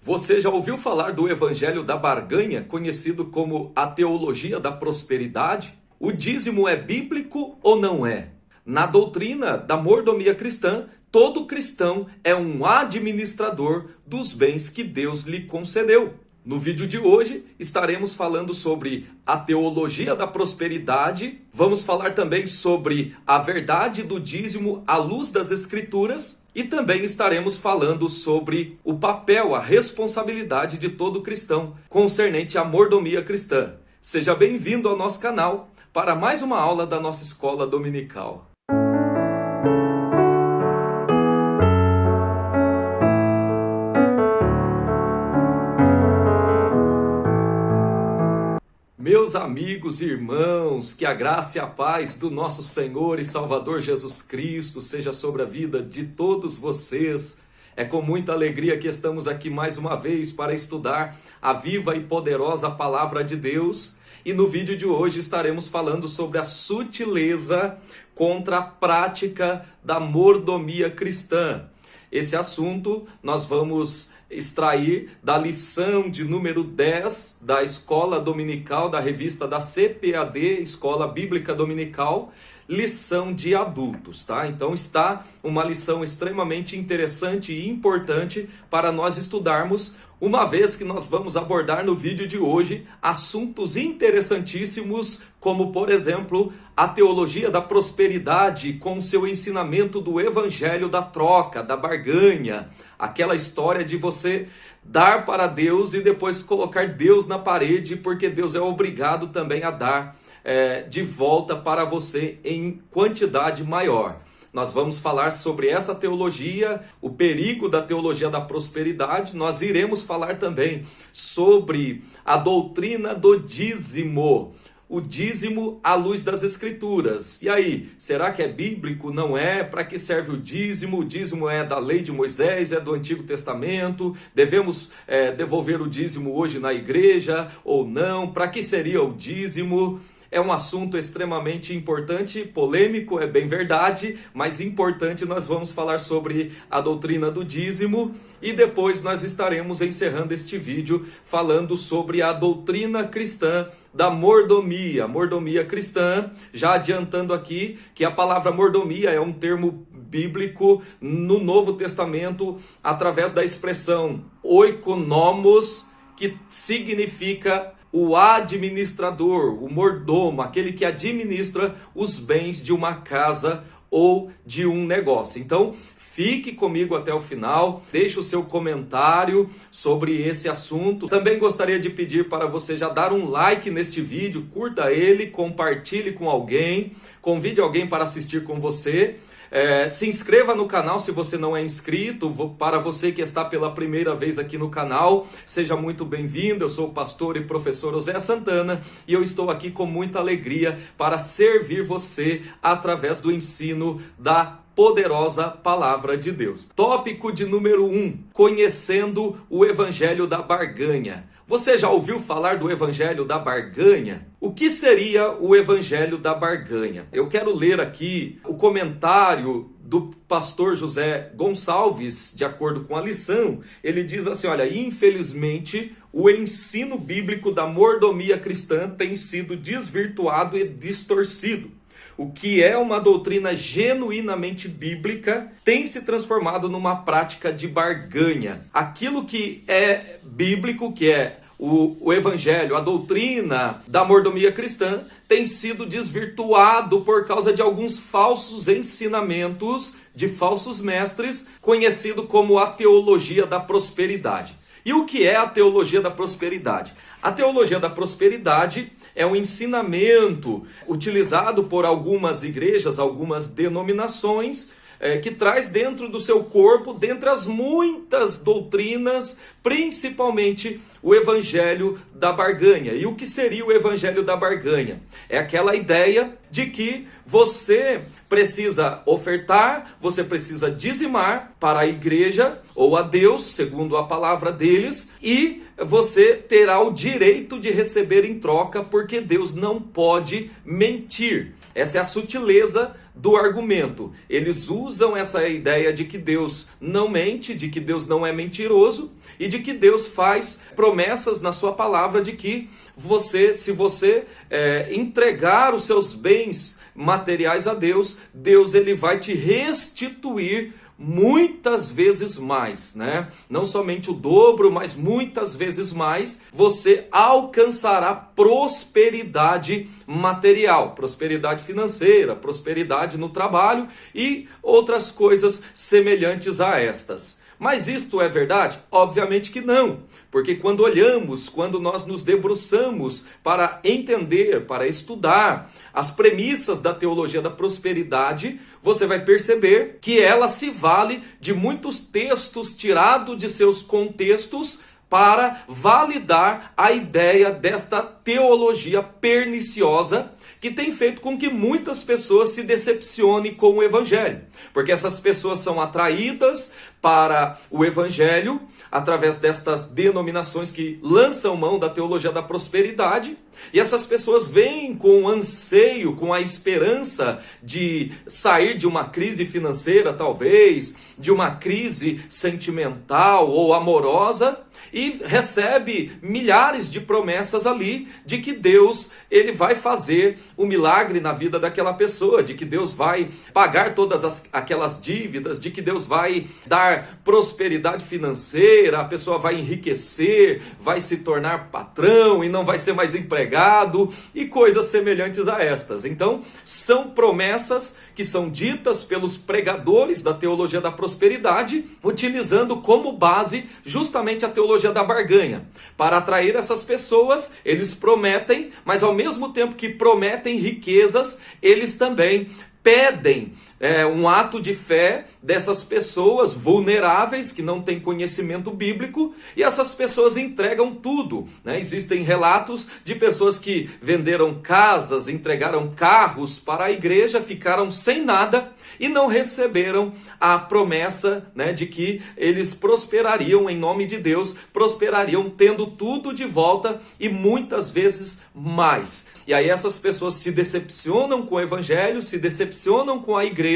Você já ouviu falar do Evangelho da Barganha, conhecido como a teologia da prosperidade? O dízimo é bíblico ou não é? Na doutrina da mordomia cristã, todo cristão é um administrador dos bens que Deus lhe concedeu. No vídeo de hoje estaremos falando sobre a teologia da prosperidade, vamos falar também sobre a verdade do dízimo à luz das Escrituras e também estaremos falando sobre o papel, a responsabilidade de todo cristão concernente à mordomia cristã. Seja bem-vindo ao nosso canal para mais uma aula da nossa escola dominical. Meus amigos e irmãos, que a graça e a paz do nosso Senhor e Salvador Jesus Cristo seja sobre a vida de todos vocês. É com muita alegria que estamos aqui mais uma vez para estudar a viva e poderosa Palavra de Deus. E no vídeo de hoje estaremos falando sobre a sutileza contra a prática da mordomia cristã. Esse assunto nós vamos extrair da lição de número 10 da Escola Dominical, da revista da CPAD, Escola Bíblica Dominical, lição de adultos, tá? Então está uma lição extremamente interessante e importante para nós estudarmos, uma vez que nós vamos abordar no vídeo de hoje assuntos interessantíssimos, como por exemplo, a teologia da prosperidade com seu ensinamento do evangelho da troca, da barganha, aquela história de você dar para Deus e depois colocar Deus na parede, porque Deus é obrigado também a dar de volta para você em quantidade maior. Nós vamos falar sobre essa teologia, o perigo da teologia da prosperidade. Nós iremos falar também sobre a doutrina do dízimo. O dízimo à luz das Escrituras. E aí, será que é bíblico? Não é? Para que serve o dízimo? O dízimo é da lei de Moisés, é do Antigo Testamento? Devemos devolver o dízimo hoje na igreja ou não? Para que seria o dízimo? É um assunto extremamente importante, polêmico, é bem verdade, mas importante. Nós vamos falar sobre a doutrina do dízimo e depois nós estaremos encerrando este vídeo falando sobre a doutrina cristã da mordomia, mordomia cristã, já adiantando aqui que a palavra mordomia é um termo bíblico no Novo Testamento através da expressão oikonomos, que significa o administrador, o mordomo, aquele que administra os bens de uma casa ou de um negócio. Então, fique comigo até o final, deixe o seu comentário sobre esse assunto. Também gostaria de pedir para você já dar um like neste vídeo, curta ele, compartilhe com alguém, convide alguém para assistir com você. Se inscreva no canal se você não é inscrito. Para você que está pela primeira vez aqui no canal, seja muito bem-vindo. Eu sou o pastor e professor Oséias Santana e eu estou aqui com muita alegria para servir você através do ensino da poderosa palavra de Deus. Tópico de número 1, conhecendo o evangelho da barganha. Você já ouviu falar do evangelho da barganha? O que seria o evangelho da barganha? Eu quero ler aqui o comentário do pastor José Gonçalves, de acordo com a lição. Ele diz assim, olha, infelizmente o ensino bíblico da mordomia cristã tem sido desvirtuado e distorcido. O que é uma doutrina genuinamente bíblica tem se transformado numa prática de barganha. Aquilo que é bíblico, que é o evangelho, a doutrina da mordomia cristã, tem sido desvirtuado por causa de alguns falsos ensinamentos de falsos mestres, conhecido como a teologia da prosperidade. E o que é a teologia da prosperidade? A teologia da prosperidade é um ensinamento utilizado por algumas igrejas, algumas denominações, que traz dentro do seu corpo, dentre as muitas doutrinas, principalmente o evangelho da barganha. E o que seria o evangelho da barganha? É aquela ideia de que você precisa ofertar, você precisa dizimar para a igreja ou a Deus, segundo a palavra deles, e você terá o direito de receber em troca, porque Deus não pode mentir. Essa é a sutileza do argumento. Eles usam essa ideia de que Deus não mente, de que Deus não é mentiroso e de que Deus faz promessas na sua palavra de que se você entregar os seus bens materiais a Deus, Deus ele vai te restituir muitas vezes mais, né? Não somente o dobro, mas muitas vezes mais, você alcançará prosperidade material, prosperidade financeira, prosperidade no trabalho e outras coisas semelhantes a estas. Mas isto é verdade? Obviamente que não, porque quando nós nos debruçamos para entender, para estudar as premissas da teologia da prosperidade, você vai perceber que ela se vale de muitos textos tirados de seus contextos para validar a ideia desta teologia perniciosa que tem feito com que muitas pessoas se decepcionem com o Evangelho. Porque essas pessoas são atraídas para o Evangelho através destas denominações que lançam mão da teologia da prosperidade. E essas pessoas vêm com anseio, com a esperança de sair de uma crise financeira, talvez, de uma crise sentimental ou amorosa, e recebe milhares de promessas ali de que Deus ele vai fazer o milagre na vida daquela pessoa, de que Deus vai pagar todas aquelas dívidas, de que Deus vai dar prosperidade financeira, a pessoa vai enriquecer, vai se tornar patrão e não vai ser mais empregado e coisas semelhantes a estas. Então, são promessas que são ditas pelos pregadores da teologia da prosperidade, utilizando como base justamente a teologia da barganha. Para atrair essas pessoas, eles prometem, mas ao mesmo tempo que prometem riquezas, eles também pedem um ato de fé dessas pessoas vulneráveis que não têm conhecimento bíblico, e essas pessoas entregam tudo, né? Existem relatos de pessoas que venderam casas, entregaram carros para a igreja, ficaram sem nada e não receberam a promessa, né, de que eles prosperariam em nome de Deus, prosperariam tendo tudo de volta e muitas vezes mais. E aí essas pessoas se decepcionam com o Evangelho, se decepcionam com a igreja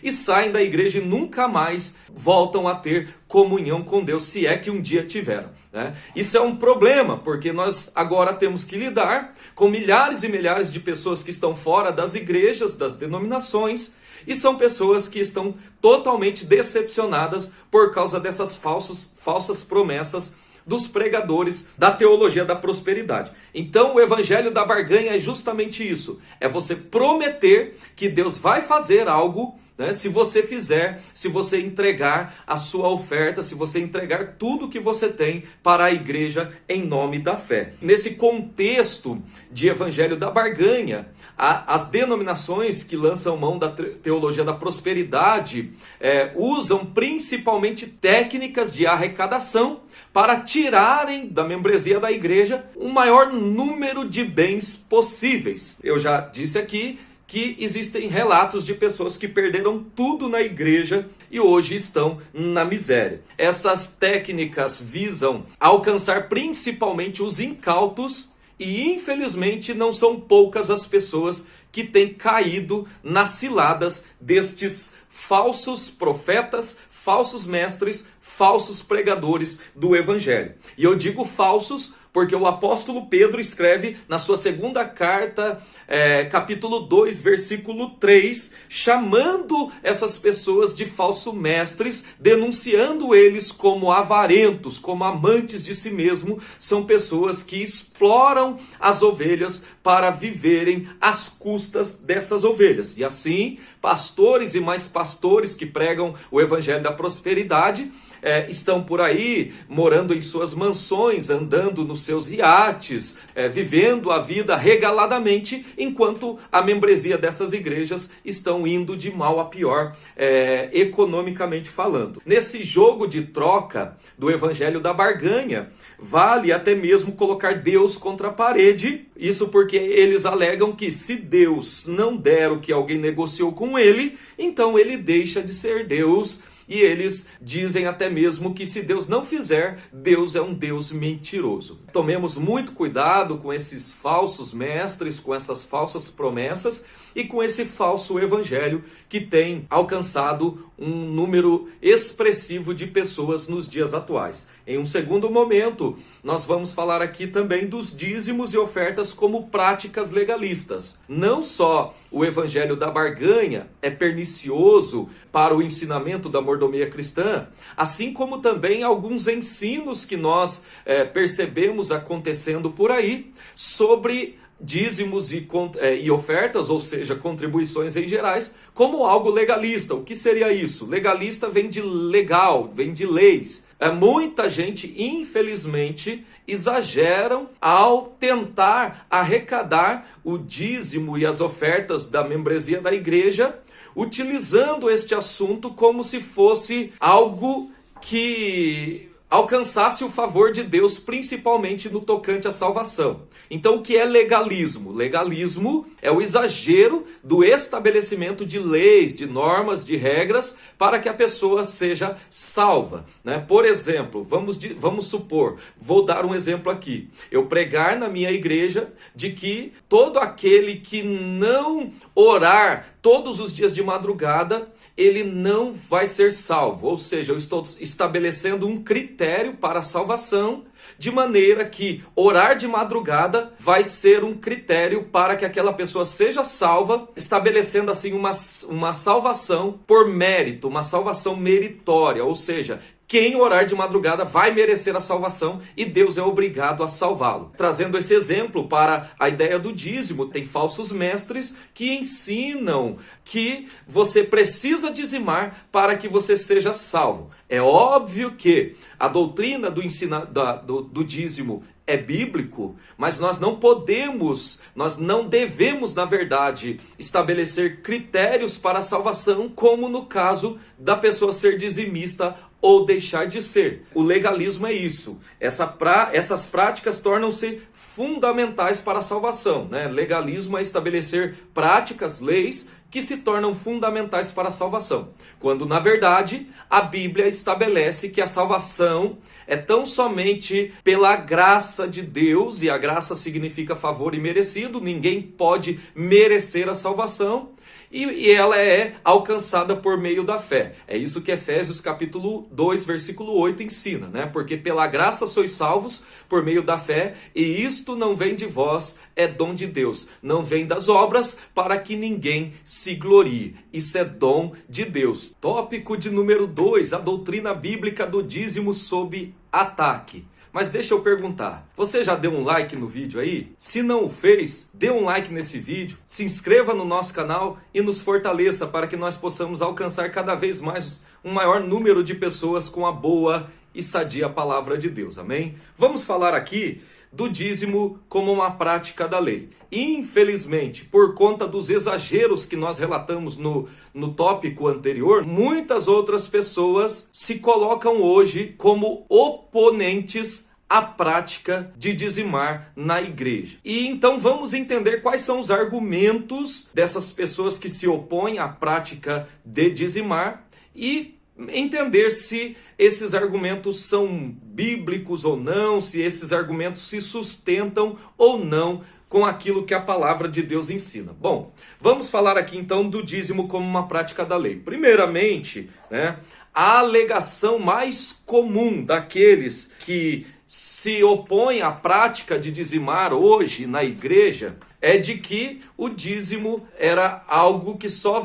e saem da igreja e nunca mais voltam a ter comunhão com Deus, se é que um dia tiveram, né? Isso é um problema, porque nós agora temos que lidar com milhares e milhares de pessoas que estão fora das igrejas, das denominações, e são pessoas que estão totalmente decepcionadas por causa dessas falsas promessas dos pregadores da teologia da prosperidade. Então o evangelho da barganha é justamente isso, é você prometer que Deus vai fazer algo, né, se você fizer, se você entregar a sua oferta, se você entregar tudo que você tem para a igreja em nome da fé. Nesse contexto de evangelho da barganha, as denominações que lançam mão da teologia da prosperidade usam principalmente técnicas de arrecadação para tirarem da membresia da igreja o maior número de bens possíveis. Eu já disse aqui que existem relatos de pessoas que perderam tudo na igreja e hoje estão na miséria. Essas técnicas visam alcançar principalmente os incautos e, infelizmente, não são poucas as pessoas que têm caído nas ciladas destes falsos profetas, falsos mestres, falsos pregadores do evangelho. E eu digo falsos porque o apóstolo Pedro escreve na sua segunda carta, capítulo 2, versículo 3, chamando essas pessoas de falsos mestres, denunciando eles como avarentos, como amantes de si mesmo. São pessoas que exploram as ovelhas para viverem às custas dessas ovelhas. E assim, pastores e mais pastores que pregam o evangelho da prosperidade estão por aí, morando em suas mansões, andando nos seus iates, vivendo a vida regaladamente, enquanto a membresia dessas igrejas estão indo de mal a pior, economicamente falando. Nesse jogo de troca do evangelho da barganha, vale até mesmo colocar Deus contra a parede, isso porque eles alegam que se Deus não der o que alguém negociou com ele, então ele deixa de ser Deus e eles dizem até mesmo que se Deus não fizer, Deus é um Deus mentiroso. Tomemos muito cuidado com esses falsos mestres, com essas falsas promessas e com esse falso evangelho que tem alcançado um número expressivo de pessoas nos dias atuais. Em um segundo momento, nós vamos falar aqui também dos dízimos e ofertas como práticas legalistas. Não só o evangelho da barganha é pernicioso para o ensinamento da mordomia cristã, assim como também alguns ensinos que nós percebemos acontecendo por aí sobre dízimos e ofertas, ou seja, contribuições em gerais, como algo legalista. O que seria isso? Legalista vem de legal, vem de leis. Muita gente, infelizmente, exageram ao tentar arrecadar o dízimo e as ofertas da membresia da igreja, utilizando este assunto como se fosse algo que alcançasse o favor de Deus, principalmente no tocante à salvação. Então, o que é legalismo? Legalismo é o exagero do estabelecimento de leis, de normas, de regras, para que a pessoa seja salva, né? Por exemplo, vamos supor, vou dar um exemplo aqui. Eu pregar na minha igreja de que todo aquele que não orar todos os dias de madrugada, ele não vai ser salvo. Ou seja, eu estou estabelecendo um critério para a salvação, de maneira que orar de madrugada vai ser um critério para que aquela pessoa seja salva, estabelecendo assim uma salvação por mérito, uma salvação meritória. Ou seja, quem orar de madrugada vai merecer a salvação e Deus é obrigado a salvá-lo. Trazendo esse exemplo para a ideia do dízimo, tem falsos mestres que ensinam que você precisa dizimar para que você seja salvo. É óbvio que a doutrina do dízimo é bíblico, mas nós não devemos, na verdade, estabelecer critérios para a salvação, como no caso da pessoa ser dizimista ou deixar de ser. O legalismo é isso. Essas práticas tornam-se fundamentais para a salvação, né? Legalismo é estabelecer práticas, leis, que se tornam fundamentais para a salvação. Quando, na verdade, a Bíblia estabelece que a salvação é tão somente pela graça de Deus, e a graça significa favor imerecido, ninguém pode merecer a salvação, e ela é alcançada por meio da fé. É isso que Efésios capítulo 2, versículo 8 ensina, né? Porque pela graça sois salvos por meio da fé, e isto não vem de vós, é dom de Deus. Não vem das obras, para que ninguém se glorie. Isso é dom de Deus. Tópico de número 2, a doutrina bíblica do dízimo sob ataque. Mas deixa eu perguntar, você já deu um like no vídeo aí? Se não o fez, dê um like nesse vídeo, se inscreva no nosso canal e nos fortaleça para que nós possamos alcançar cada vez mais um maior número de pessoas com a boa e sadia palavra de Deus, amém? Vamos falar aqui do dízimo como uma prática da lei. Infelizmente, por conta dos exageros que nós relatamos no tópico anterior, muitas outras pessoas se colocam hoje como oponentes à prática de dizimar na igreja. E então vamos entender quais são os argumentos dessas pessoas que se opõem à prática de dizimar e entender se esses argumentos são bíblicos ou não, se esses argumentos se sustentam ou não com aquilo que a palavra de Deus ensina. Bom, vamos falar aqui então do dízimo como uma prática da lei. Primeiramente, né, a alegação mais comum daqueles que se opõem à prática de dizimar hoje na igreja é de que o dízimo era algo que só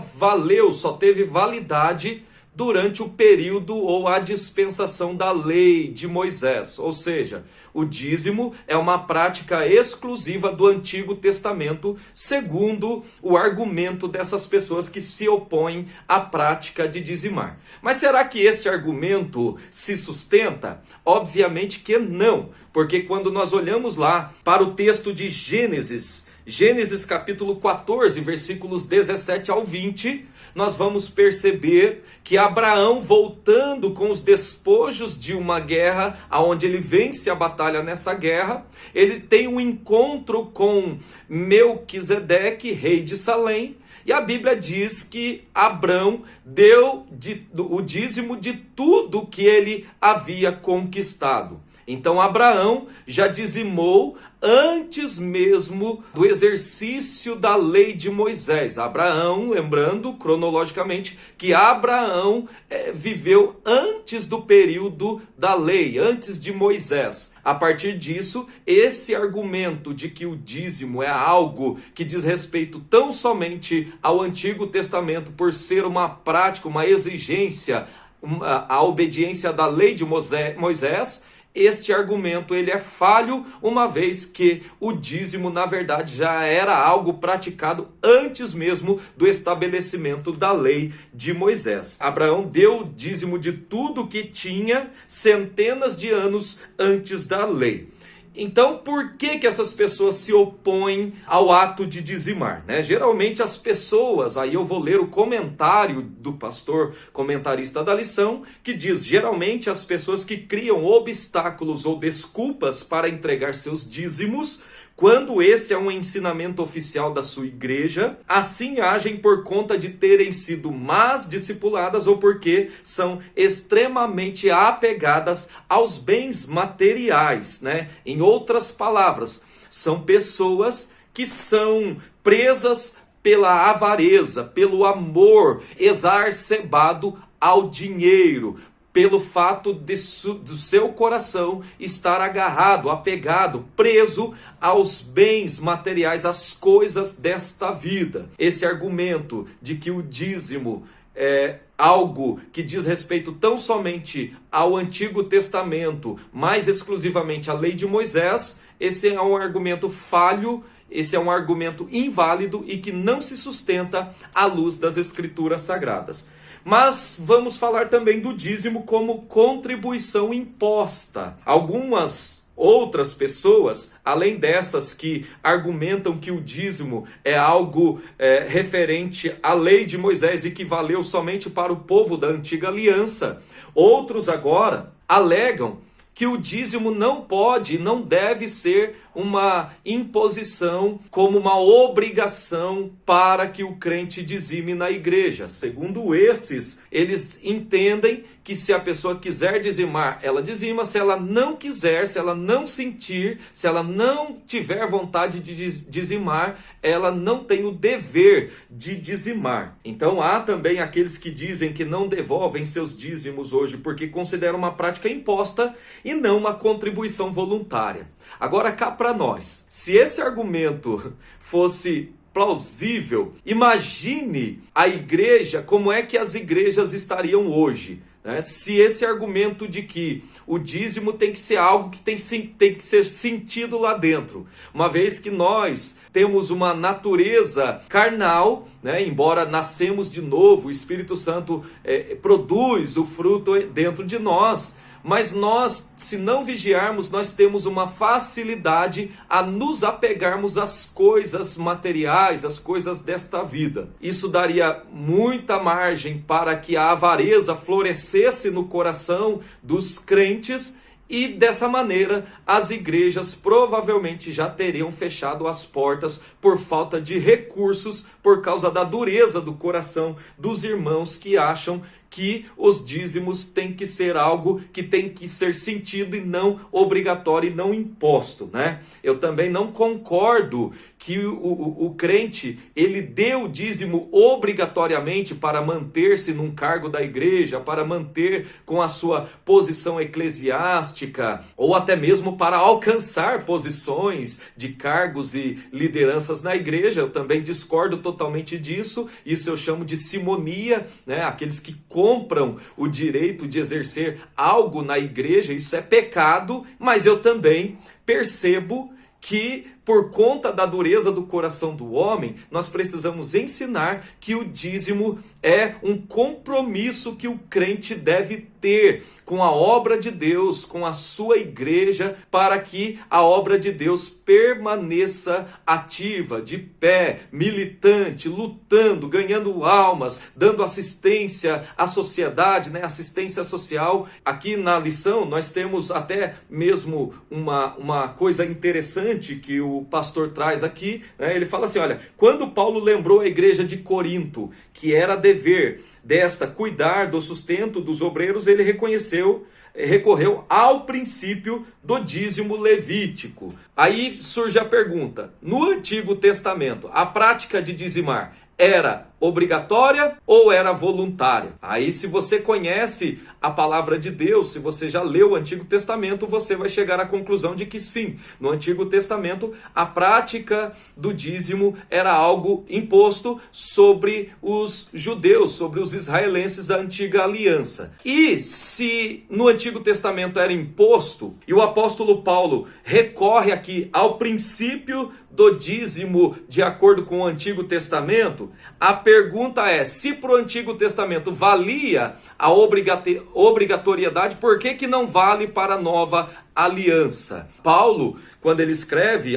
teve validade durante o período ou a dispensação da lei de Moisés. Ou seja, o dízimo é uma prática exclusiva do Antigo Testamento, segundo o argumento dessas pessoas que se opõem à prática de dizimar. Mas será que este argumento se sustenta? Obviamente que não, porque quando nós olhamos lá para o texto de Gênesis capítulo 14, versículos 17 ao 20, nós vamos perceber que Abraão, voltando com os despojos de uma guerra, onde ele vence a batalha nessa guerra, ele tem um encontro com Melquisedeque, rei de Salém, E a Bíblia diz que Abrão deu o dízimo de tudo que ele havia conquistado. Então Abraão já dizimou antes mesmo do exercício da lei de Moisés. Abraão, lembrando cronologicamente que Abraão viveu antes do período da lei, antes de Moisés. A partir disso, esse argumento de que o dízimo é algo que diz respeito tão somente ao Antigo Testamento por ser uma prática, uma exigência, a obediência da lei de Moisés, este argumento ele é falho, uma vez que o dízimo, na verdade, já era algo praticado antes mesmo do estabelecimento da lei de Moisés. Abraão deu o dízimo de tudo que tinha centenas de anos antes da lei. Então, por que essas pessoas se opõem ao ato de dizimar, né? Geralmente as pessoas, aí eu vou ler o comentário do pastor comentarista da lição, que diz: geralmente as pessoas que criam obstáculos ou desculpas para entregar seus dízimos, quando esse é um ensinamento oficial da sua igreja, assim agem por conta de terem sido más discipuladas ou porque são extremamente apegadas aos bens materiais, né? Em outras palavras, são pessoas que são presas pela avareza, pelo amor exacerbado ao dinheiro, pelo fato do seu coração estar agarrado, apegado, preso aos bens materiais, às coisas desta vida. Esse argumento de que o dízimo é algo que diz respeito tão somente ao Antigo Testamento, mais exclusivamente à lei de Moisés, esse é um argumento falho, esse é um argumento inválido e que não se sustenta à luz das Escrituras Sagradas. Mas vamos falar também do dízimo como contribuição imposta. Algumas outras pessoas, além dessas que argumentam que o dízimo é algo referente à lei de Moisés e que valeu somente para o povo da antiga aliança, outros agora alegam que o dízimo não pode, não deve ser uma imposição como uma obrigação para que o crente dizime na igreja. Segundo esses, eles entendem que se a pessoa quiser dizimar, ela dizima. Se ela não quiser, se ela não sentir, se ela não tiver vontade de dizimar, ela não tem o dever de dizimar. Então há também aqueles que dizem que não devolvem seus dízimos hoje porque consideram uma prática imposta e não uma contribuição voluntária. Agora cá para nós, se esse argumento fosse plausível, imagine a igreja, como é que as igrejas estariam hoje, né? Se esse argumento de que o dízimo tem que ser algo que tem que ser sentido lá dentro, uma vez que nós temos uma natureza carnal, né? Embora nascemos de novo, o Espírito Santo produz o fruto dentro de nós, mas nós, se não vigiarmos, nós temos uma facilidade a nos apegarmos às coisas materiais, às coisas desta vida. Isso daria muita margem para que a avareza florescesse no coração dos crentes e dessa maneira as igrejas provavelmente já teriam fechado as portas por falta de recursos, por causa da dureza do coração dos irmãos que acham que os dízimos têm que ser algo que tem que ser sentido e não obrigatório e não imposto, né? Eu também não concordo que o crente ele dê o dízimo obrigatoriamente para manter-se num cargo da igreja, para manter com a sua posição eclesiástica, ou até mesmo para alcançar posições de cargos e lideranças na igreja. Eu também discordo totalmente disso. Isso eu chamo de simonia, né? Aqueles que compram o direito de exercer algo na igreja, isso é pecado, mas eu também percebo que por conta da dureza do coração do homem, nós precisamos ensinar que o dízimo é um compromisso que o crente deve ter com a obra de Deus, com a sua igreja, para que a obra de Deus permaneça ativa, de pé, militante, lutando, ganhando almas, dando assistência à sociedade, né? Assistência social. Aqui na lição nós temos até mesmo uma coisa interessante que o o pastor traz aqui, né, ele fala assim, olha, quando Paulo lembrou a igreja de Corinto, que era dever desta cuidar do sustento dos obreiros, ele recorreu ao princípio do dízimo levítico. Aí surge a pergunta, no Antigo Testamento, a prática de dizimar era obrigatória ou era voluntária? Aí, se você conhece a palavra de Deus, se você já leu o Antigo Testamento, você vai chegar à conclusão de que sim, no Antigo Testamento a prática do dízimo era algo imposto sobre os judeus, sobre os israelenses da antiga aliança. E se no Antigo Testamento era imposto, e o apóstolo Paulo recorre aqui ao princípio do dízimo de acordo com o Antigo Testamento, a pergunta é, se para o Antigo Testamento valia a obrigatoriedade, por que não vale para a nova aliança? Paulo, quando ele escreve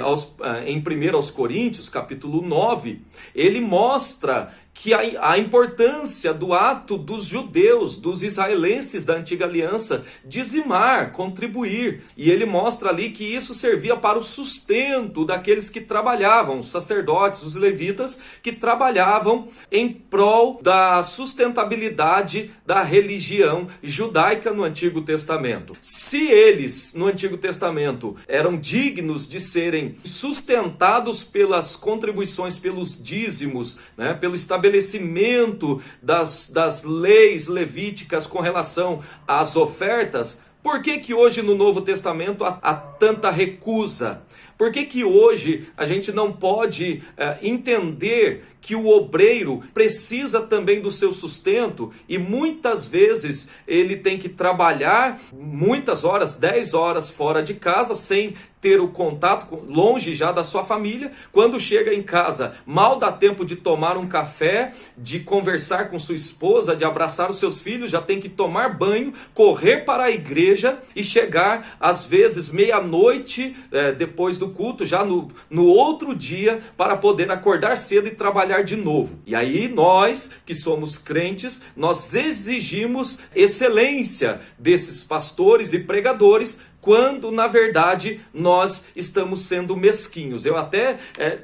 em 1 Coríntios, capítulo 9, ele mostra que a importância do ato dos judeus, dos israelenses da antiga aliança, dizimar, contribuir. E ele mostra ali que isso servia para o sustento daqueles que trabalhavam, os sacerdotes, os levitas, que trabalhavam em prol da sustentabilidade da religião judaica no Antigo Testamento. Se eles, no Antigo Testamento, eram dignos de serem sustentados pelas contribuições, pelos dízimos, né, pelo estabelecimento das leis levíticas com relação às ofertas, por que hoje no Novo Testamento há tanta recusa? Por que hoje a gente não pode entender que o obreiro precisa também do seu sustento e muitas vezes ele tem que trabalhar muitas horas, 10 horas fora de casa, sem ter o contato, longe já da sua família. Quando chega em casa, mal dá tempo de tomar um café, de conversar com sua esposa, de abraçar os seus filhos, já tem que tomar banho, correr para a igreja e chegar às vezes meia-noite, depois do culto, já no outro dia, para poder acordar cedo e trabalhar de novo. E aí nós, que somos crentes, nós exigimos excelência desses pastores e pregadores, quando na verdade nós estamos sendo mesquinhos. Eu até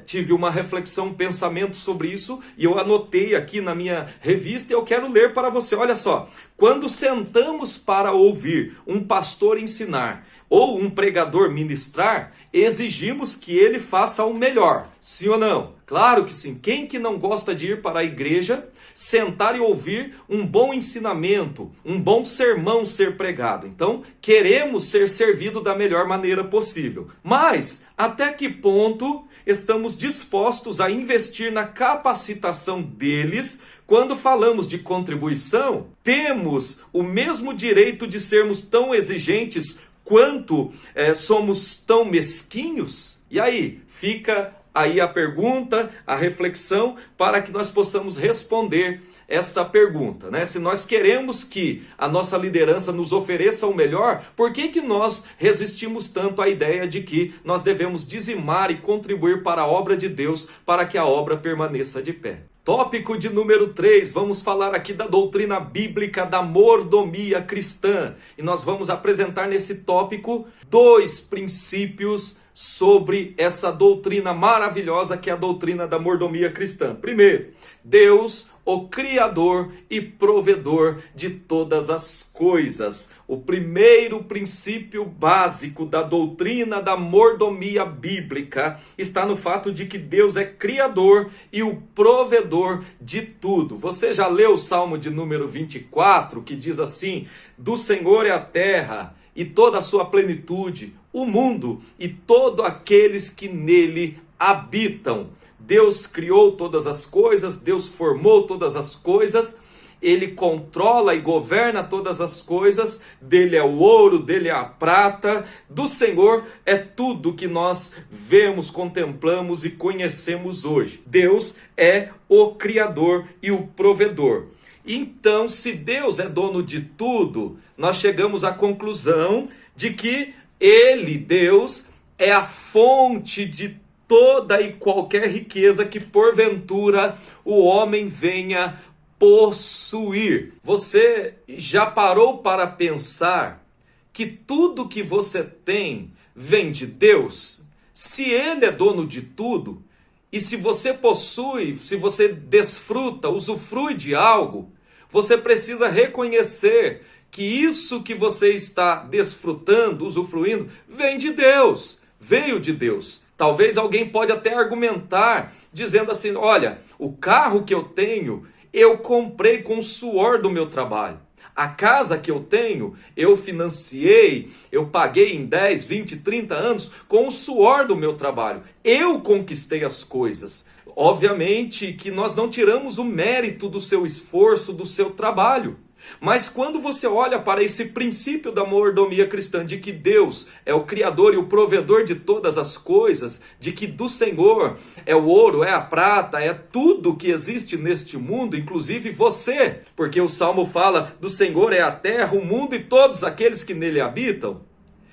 tive uma reflexão, um pensamento sobre isso, e eu anotei aqui na minha revista e eu quero ler para você. Olha só, quando sentamos para ouvir um pastor ensinar ou um pregador ministrar, exigimos que ele faça o melhor, sim ou não? Claro que sim. Quem que não gosta de ir para a igreja, sentar e ouvir um bom ensinamento, um bom sermão ser pregado? Então, queremos ser servidos da melhor maneira possível. Mas, até que ponto estamos dispostos a investir na capacitação deles? Quando falamos de contribuição, temos o mesmo direito de sermos tão exigentes quanto somos tão mesquinhos? E aí, fica aí a pergunta, a reflexão, para que nós possamos responder essa pergunta, né? Se nós queremos que a nossa liderança nos ofereça o melhor, por que nós resistimos tanto à ideia de que nós devemos dizimar e contribuir para a obra de Deus, para que a obra permaneça de pé? Tópico de número 3, vamos falar aqui da doutrina bíblica da mordomia cristã. E nós vamos apresentar nesse tópico 2 princípios sobre essa doutrina maravilhosa que é a doutrina da mordomia cristã. Primeiro, Deus, o Criador e provedor de todas as coisas. O primeiro princípio básico da doutrina da mordomia bíblica está no fato de que Deus é Criador e o provedor de tudo. Você já leu o Salmo de número 24, que diz assim: do Senhor é a terra e toda a sua plenitude, o mundo e todos aqueles que nele habitam. Deus criou todas as coisas, Deus formou todas as coisas, Ele controla e governa todas as coisas, dele é o ouro, dele é a prata, do Senhor é tudo que nós vemos, contemplamos e conhecemos hoje. Deus é o Criador e o provedor. Então, se Deus é dono de tudo, nós chegamos à conclusão de que Ele, Deus, é a fonte de toda e qualquer riqueza que porventura o homem venha possuir. Você já parou para pensar que tudo que você tem vem de Deus? Se ele é dono de tudo, e se você possui, se você desfruta, usufrui de algo, você precisa reconhecer que isso que você está desfrutando, usufruindo, vem de Deus, veio de Deus. Talvez alguém pode até argumentar, dizendo assim, olha, o carro que eu tenho, eu comprei com o suor do meu trabalho. A casa que eu tenho, eu financiei, eu paguei em 10, 20, 30 anos com o suor do meu trabalho. Eu conquistei as coisas. Obviamente que nós não tiramos o mérito do seu esforço, do seu trabalho. Mas quando você olha para esse princípio da mordomia cristã, de que Deus é o Criador e o provedor de todas as coisas, de que do Senhor é o ouro, é a prata, é tudo que existe neste mundo, inclusive você, porque o Salmo fala do Senhor é a terra, o mundo e todos aqueles que nele habitam.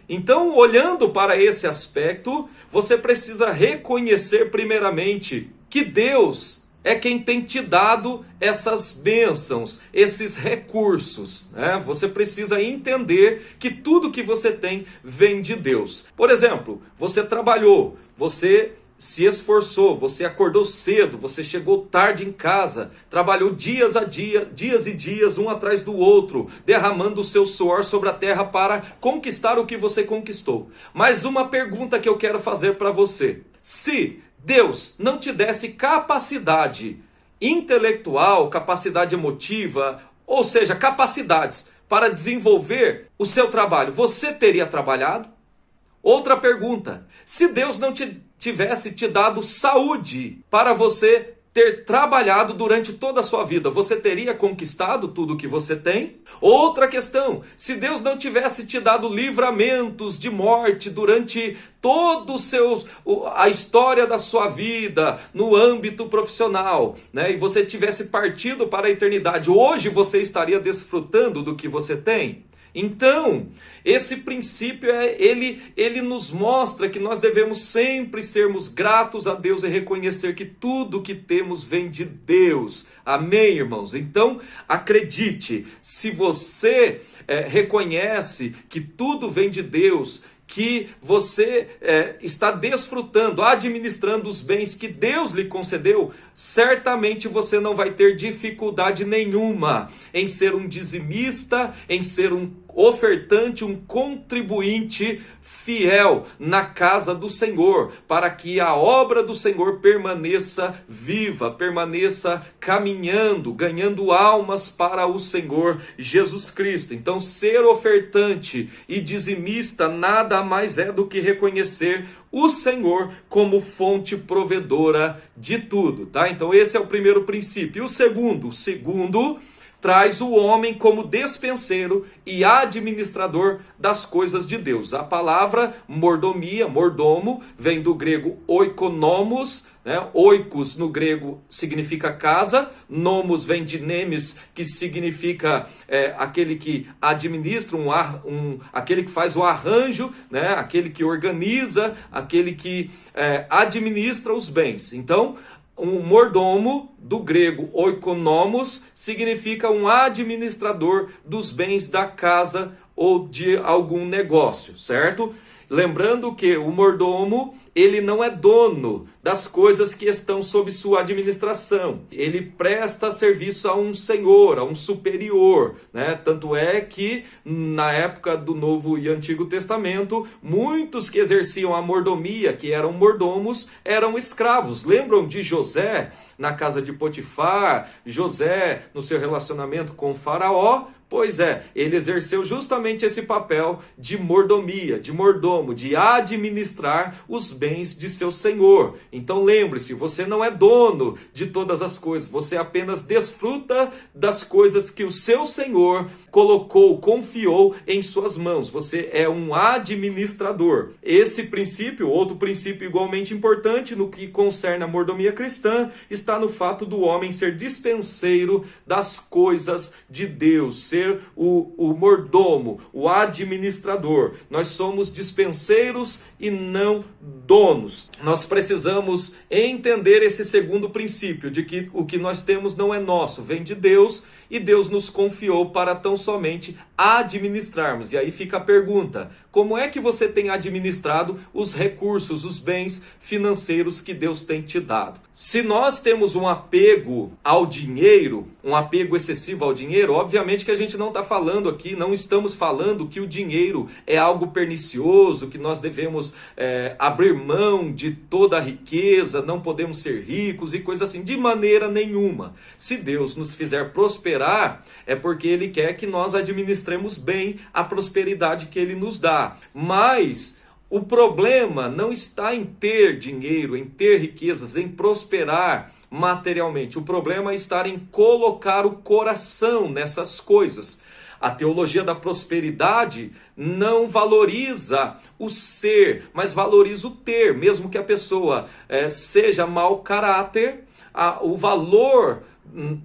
Então, olhando para esse aspecto, você precisa reconhecer primeiramente que Deus é quem tem te dado essas bênçãos, esses recursos, né? Você precisa entender que tudo que você tem vem de Deus. Por exemplo, você trabalhou, você se esforçou, você acordou cedo, você chegou tarde em casa, trabalhou dias e dias, um atrás do outro, derramando o seu suor sobre a terra para conquistar o que você conquistou. Mas uma pergunta que eu quero fazer para você: se Deus não te desse capacidade intelectual, capacidade emotiva, ou seja, capacidades para desenvolver o seu trabalho, você teria trabalhado? Outra pergunta: se Deus não tivesse te dado saúde para você ter trabalhado durante toda a sua vida, você teria conquistado tudo que você tem? Outra questão: se Deus não tivesse te dado livramentos de morte durante todo a história da sua vida, no âmbito profissional, né? E você tivesse partido para a eternidade, hoje você estaria desfrutando do que você tem? Então, esse princípio, ele nos mostra que nós devemos sempre sermos gratos a Deus e reconhecer que tudo que temos vem de Deus. Amém, irmãos? Então, acredite, se você reconhece que tudo vem de Deus, que você está desfrutando, administrando os bens que Deus lhe concedeu, certamente você não vai ter dificuldade nenhuma em ser um dizimista, em ser um ofertante, um contribuinte fiel na casa do Senhor, para que a obra do Senhor permaneça viva, permaneça caminhando, ganhando almas para o Senhor Jesus Cristo. Então, ser ofertante e dizimista nada mais é do que reconhecer o Senhor como fonte provedora de tudo, tá? Então esse é o primeiro princípio. E o segundo traz o homem como despenseiro e administrador das coisas de Deus. A palavra mordomia, mordomo, vem do grego oikonomos, né? Oikos no grego significa casa, nomos vem de nemes, que significa aquele que administra, aquele que faz o arranjo, né? Aquele que organiza, aquele que administra os bens. Então, um mordomo, do grego oikonomos, significa um administrador dos bens da casa ou de algum negócio, certo? Lembrando que o mordomo, ele não é dono das coisas que estão sob sua administração. Ele presta serviço a um senhor, a um superior, né? Tanto é que na época do Novo e Antigo Testamento, muitos que exerciam a mordomia, que eram mordomos, eram escravos. Lembram de José na casa de Potifar? José no seu relacionamento com Faraó? Pois é, ele exerceu justamente esse papel de mordomia, de mordomo, de administrar os bens de seu senhor. Então lembre-se, você não é dono de todas as coisas, você apenas desfruta das coisas que o seu senhor colocou, confiou em suas mãos. Você é um administrador. Esse princípio, outro princípio igualmente importante no que concerne a mordomia cristã, está no fato do homem ser dispenseiro das coisas de Deus, ser o mordomo, o administrador. Nós somos dispenseiros e não donos. Nós precisamos entender esse segundo princípio, de que o que nós temos não é nosso, vem de Deus, e Deus nos confiou para tão somente administrarmos. E aí fica a pergunta: como é que você tem administrado os recursos, os bens financeiros que Deus tem te dado? Se nós temos um apego ao dinheiro, um apego excessivo ao dinheiro, obviamente que a gente não está falando aqui, não estamos falando que o dinheiro é algo pernicioso, que nós devemos abrir mão de toda a riqueza, não podemos ser ricos e coisa assim, de maneira nenhuma. Se Deus nos fizer prosperar, é porque Ele quer que nós administremos bem a prosperidade que Ele nos dá. Mas o problema não está em ter dinheiro, em ter riquezas, em prosperar materialmente. O problema está em colocar o coração nessas coisas. A teologia da prosperidade não valoriza o ser, mas valoriza o ter. Mesmo que a pessoa seja mau caráter, o valor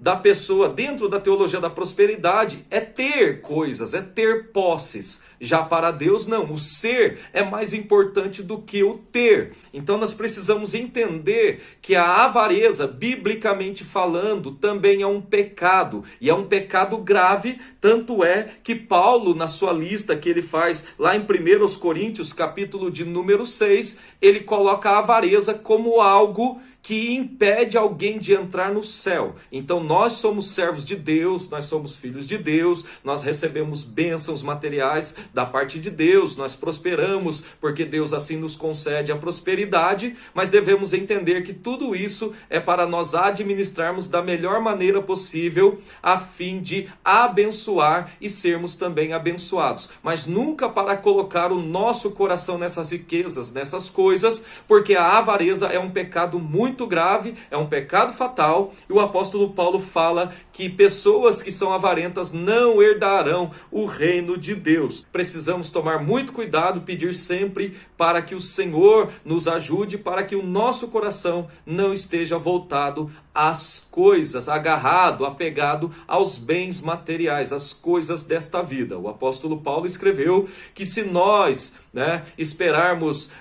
da pessoa dentro da teologia da prosperidade é ter coisas, é ter posses. Já para Deus não, o ser é mais importante do que o ter. Então nós precisamos entender que a avareza, biblicamente falando, também é um pecado, e é um pecado grave. Tanto é que Paulo, na sua lista que ele faz lá em 1 Coríntios, capítulo de número 6, ele coloca a avareza como algo que impede alguém de entrar no céu. Então nós somos servos de Deus, nós somos filhos de Deus, nós recebemos bênçãos materiais da parte de Deus, nós prosperamos porque Deus assim nos concede a prosperidade, mas devemos entender que tudo isso é para nós administrarmos da melhor maneira possível, a fim de abençoar e sermos também abençoados, mas nunca para colocar o nosso coração nessas riquezas, nessas coisas, porque a avareza é um pecado muito grave, é um pecado fatal, e o apóstolo Paulo fala que pessoas que são avarentas não herdarão o reino de Deus. Precisamos tomar muito cuidado, pedir sempre para que o Senhor nos ajude, para que o nosso coração não esteja voltado às coisas, agarrado, apegado aos bens materiais, às coisas desta vida. O apóstolo Paulo escreveu que se nós esperarmos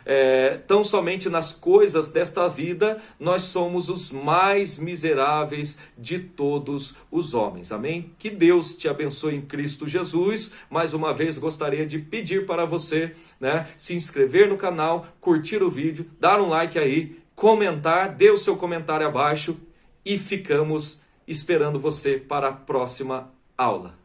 tão somente nas coisas desta vida, nós somos os mais miseráveis de todos os homens. Amém? Que Deus te abençoe em Cristo Jesus. Mais uma vez gostaria de pedir para você se inscrever no canal, curtir o vídeo, dar um like aí, comentar, dê o seu comentário abaixo, e ficamos esperando você para a próxima aula.